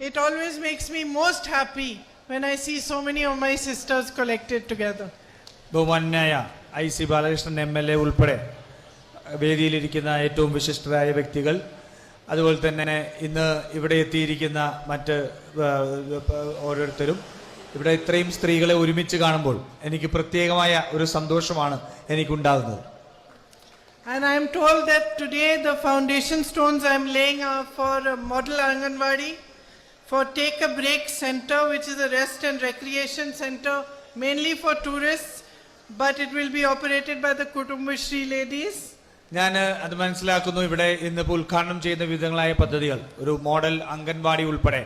it always makes me most happy when I see so many of my sisters collected together. ബഹുമാന്യനായ IC Balakrishnan MLA ഉൾപ്പെടെ വേദിയിലിരിക്കുന്ന ഏറ്റവും വിശിഷ്ടരായ വ്യക്തികൾ, അതുപോലെ തന്നെ ഇന്ന് ഇവിടെ എത്തിയിരിക്കുന്ന മറ്റ് ഓരോരുത്തരും, ഇവിടെ ഇത്രയും സ്ത്രീകളെ ഒരുമിച്ച് കാണുമ്പോൾ എനിക്ക് പ്രത്യേകമായ ഒരു സന്തോഷമാണ് എനിക്കുണ്ടാകുന്നത്. And I am told that today the foundation stones I am laying are for a model Anganwadi, for Take a Break Center, which is a rest and recreation center mainly for tourists, but it will be operated by the Kutumbashree ladies. ഞാൻ അത് മനസ്സിലാക്കുന്നു. ഇവിടെ ഇന്നിപ്പോൾ ഉദ്ഘാടനം ചെയ്യുന്ന വിവിധങ്ങളായ പദ്ധതികൾ, ഒരു മോഡൽ അംഗൻവാടി ഉൾപ്പെടെ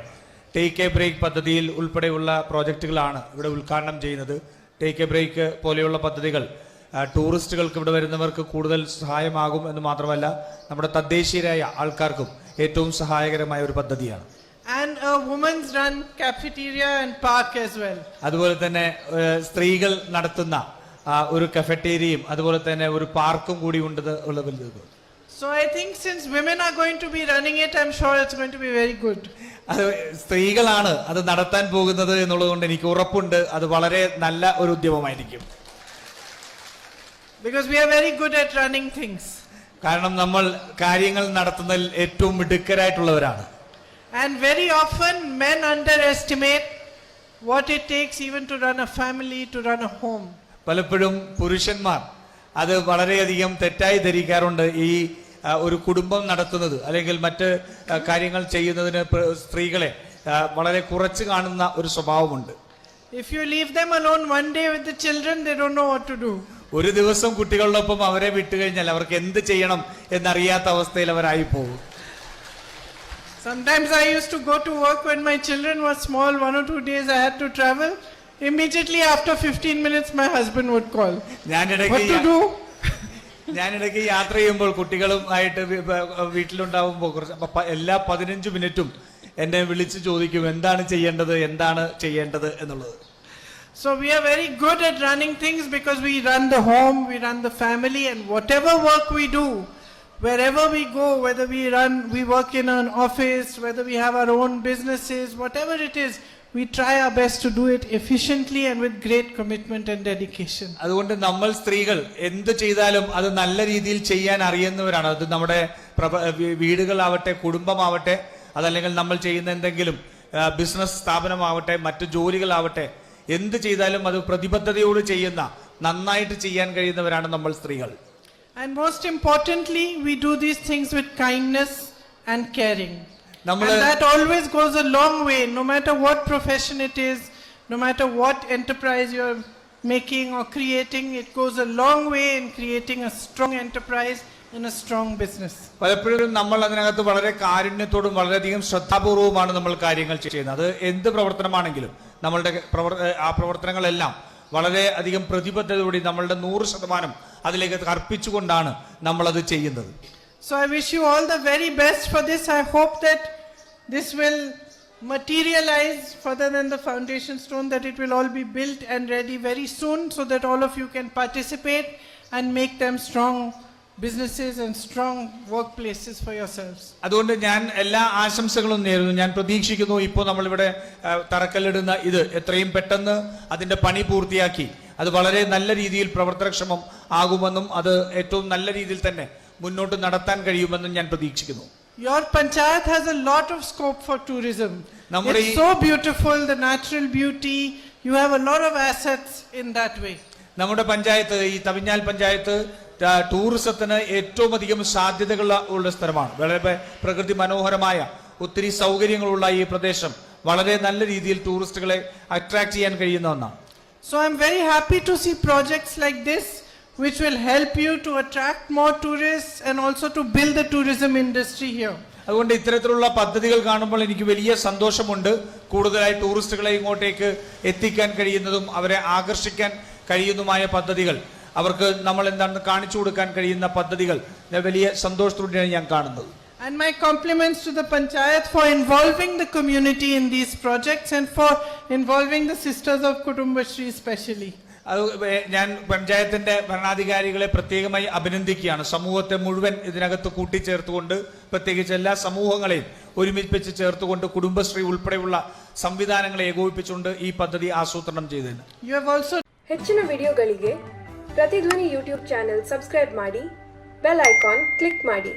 ടേക്ക് എ ബ്രേക്ക് പദ്ധതിയിൽ ഉൾപ്പെടെയുള്ള പ്രോജക്റ്റുകളാണ് ഇവിടെ ഉദ്ഘാടനം ചെയ്യുന്നത്. ടേക്ക് എ ബ്രേക്ക് പോലെയുള്ള പദ്ധതികൾ ടൂറിസ്റ്റുകൾക്ക് ഇവിടെ വരുന്നവർക്ക് കൂടുതൽ സഹായമാകും എന്ന് മാത്രമല്ല, നമ്മുടെ തദ്ദേശീയരായ ആൾക്കാർക്കും ഏറ്റവും സഹായകരമായ ഒരു പദ്ധതിയാണ്. And a women's run cafeteria and park as well. അതുപോലെ തന്നെ സ്ത്രീകൾ നടത്തുന്ന ഒരു കഫറ്റേരിയയും അതുപോലെ തന്നെ ഒരു പാർക്കും കൂടി ഉണ്ട്. So I think since women are going to be running it, I'm sure it's going to be very good. അത് സ്ത്രീകളാണ് അത് നടത്താൻ പോകുന്നത് എന്നുള്ളതുകൊണ്ട് എനിക്ക് ഉറപ്പുണ്ട് അത് വളരെ നല്ല ഒരു ഉദ്യമമായിരിക്കും. Because we are very good at running things. കാരണം നമ്മൾ കാര്യങ്ങൾ നടത്തുന്നതിൽ ഏറ്റവും മിടുക്കരായിട്ടുള്ളവരാണ്. And very often men underestimate what it takes even to run a family, to run a home. പലപ്പോഴും പുരുഷന്മാർ അത് വളരെയധികം തെറ്റായി ധരിക്കാറുണ്ട്. ഈ ഒരു കുടുംബം നടത്തുന്നത് അല്ലെങ്കിൽ മറ്റ് കാര്യങ്ങൾ ചെയ്യുന്നതിന് സ്ത്രീകളെ വളരെ കുറച്ച് കാണുന്ന ഒരു സ്വഭാവമുണ്ട്. If you leave them alone one day with the children, they don't know what to do. ഒരു ദിവസം കുട്ടികളോടൊപ്പം അവരെ വിട്ടുകഴിഞ്ഞാൽ അവർക്ക് എന്ത് ചെയ്യണം എന്നറിയാത്ത അവസ്ഥയിൽ അവരായി പോകും. Sometimes I used to go to work when my children were small. 1 or 2 days I had to travel. Immediately after 15 minutes my husband would call. What to do? ഞാനിടയ്ക്ക് യാത്ര ചെയ്യുമ്പോൾ കുട്ടികളും ആയിട്ട് വീട്ടിലുണ്ടാവുമ്പോൾ എല്ലാ 15 മിനിറ്റും എന്നെ വിളിച്ച് ചോദിക്കും എന്താണ് ചെയ്യേണ്ടത് എന്നുള്ളത്. So we are very good at running things because we run the home, we run the family, and whatever work we do, wherever we go, whether we work in an office, whether we have our own businesses, whatever it is, we try our best to do it efficiently and with great commitment and dedication. അതുകൊണ്ട് നമ്മൾ സ്ത്രീകൾ എന്ത് ചെയ്താലും അത് നല്ല രീതിയിൽ ചെയ്യാൻ അറിയുന്നവരാണ്. അത് നമ്മുടെ വീടുകളാവട്ടെ, കുടുംബമാവട്ടെ, അതല്ലെങ്കിൽ നമ്മൾ ചെയ്യുന്ന എന്തെങ്കിലും ബിസിനസ് സ്ഥാപനമാവട്ടെ, മറ്റു ജോലികളാവട്ടെ, എന്ത് ചെയ്താലും അത് പ്രതിബദ്ധതയോട് ചെയ്യുന്ന, നന്നായിട്ട് ചെയ്യാൻ കഴിയുന്നവരാണ് നമ്മൾ സ്ത്രീകൾ. And most importantly, we do these things with kindness and caring. And that always goes a long way, no matter what profession it is, no matter what enterprise you're making or creating, it goes a long way in creating a strong enterprise and a strong business. പലപ്പോഴും നമ്മൾ അതിനകത്ത് വളരെ കാരുണ്യത്തോടും വളരെയധികം ശ്രദ്ധാപൂർവമാണ് നമ്മൾ കാര്യങ്ങൾ ചെയ്യുന്നത്. അത് എന്ത് പ്രവർത്തനമാണെങ്കിലും നമ്മളുടെ ആ പ്രവർത്തനങ്ങളെല്ലാം വളരെ അധികം പ്രതിബദ്ധതയോടെ നമ്മളുടെ 100% അതിലേക്ക് അർപ്പിച്ചുകൊണ്ടാണ് നമ്മളത് ചെയ്യുന്നത്. So I wish you all the very best for this. I hope that this will materialize further than the foundation stone, that it will all be built and ready very soon so that all of you can participate and make them strong businesses and strong workplaces for yourselves. അതുകൊണ്ട് ഞാൻ എല്ലാ ആശംസകളും നേരുന്നു. ഞാൻ പ്രതീക്ഷിക്കുന്നു ഇപ്പോൾ നമ്മളിവിടെ തറക്കല്ലിടുന്ന ഇത് എത്രയും പെട്ടെന്ന് അതിന്റെ പണി പൂർത്തിയാക്കി അത് വളരെ നല്ല രീതിയിൽ പ്രവർത്തനക്ഷമം ആകുമെന്നും അത് ഏറ്റവും നല്ല രീതിയിൽ തന്നെ മുന്നോട്ട് നടത്താൻ കഴിയുമെന്നും ഞാൻ പ്രതീക്ഷിക്കുന്നു. Your panchayat has a lot of scope for tourism. It's so beautiful, the natural beauty. You have a lot of assets in that way. നമ്മുടെ പഞ്ചായത്ത്, ഈ തവിഞ്ഞാൽ പഞ്ചായത്ത് ടൂറിസത്തിന് ഏറ്റവും അധികം സാധ്യതകളുള്ള സ്ഥലമാണ്. വളരെ പ്രകൃതി മനോഹരമായ ഒത്തിരി സൗകര്യങ്ങളുള്ള ഈ പ്രദേശം വളരെ നല്ല രീതിയിൽ ടൂറിസ്റ്റുകളെ അട്രാക്ട് ചെയ്യാൻ കഴിയുന്ന ഒന്നാണ്. So I'm very happy to see projects like this which will help you to attract more tourists and also to build the tourism industry here. അതുകൊണ്ട് ഇത്തരത്തിലുള്ള പദ്ധതികൾ കാണുമ്പോൾ എനിക്ക് വലിയ സന്തോഷമുണ്ട്. കൂടുതലായി ടൂറിസ്റ്റുകളെ ഇങ്ങോട്ടേക്ക് എത്തിക്കാൻ കഴിയുന്നതും അവരെ ആകർഷിക്കാൻ കഴിയുന്നതുമായ പദ്ധതികൾ, അവർക്ക് നമ്മൾ എന്താണെന്ന് കാണിച്ചു കൊടുക്കാൻ കഴിയുന്ന പദ്ധതികൾ വലിയ സന്തോഷത്തോടെയാണ് ഞാൻ കാണുന്നത്. And my compliments to the panchayat for involving the community in these projects and for involving the sisters of Kutumbashree especially. അത് ഞാൻ പഞ്ചായത്തിന്റെ ഭരണാധികാരികളെ പ്രത്യേകമായി അഭിനന്ദിക്കുകയാണ്. സമൂഹത്തെ മുഴുവൻ ഇതിനകത്ത് കൂട്ടിച്ചേർത്തുകൊണ്ട്, പ്രത്യേകിച്ച് എല്ലാ സമൂഹങ്ങളെയും ഒരുമിപ്പിച്ച് ചേർത്തുകൊണ്ട് കുടുംബശ്രീ ഉൾപ്പെടെയുള്ള സംവിധാനങ്ങളെ ഏകോപിപ്പിച്ചുകൊണ്ട് ഈ പദ്ധതി ആസൂത്രണം ചെയ്തതിന്. ಹೆಚ್ಚಿನ ವಿಡಿಯೋಗಳಿಗೆ ಪ್ರತಿಧ್ವನಿ ಯೂಟ್ಯೂಬ್ ಚಾನೆಲ್ ಸಬ್ಸ್ಕ್ರೈಬ್ ಮಾಡಿ, ಬೆಲ್ ಐಕಾನ್ ಕ್ಲಿಕ್ ಮಾಡಿ.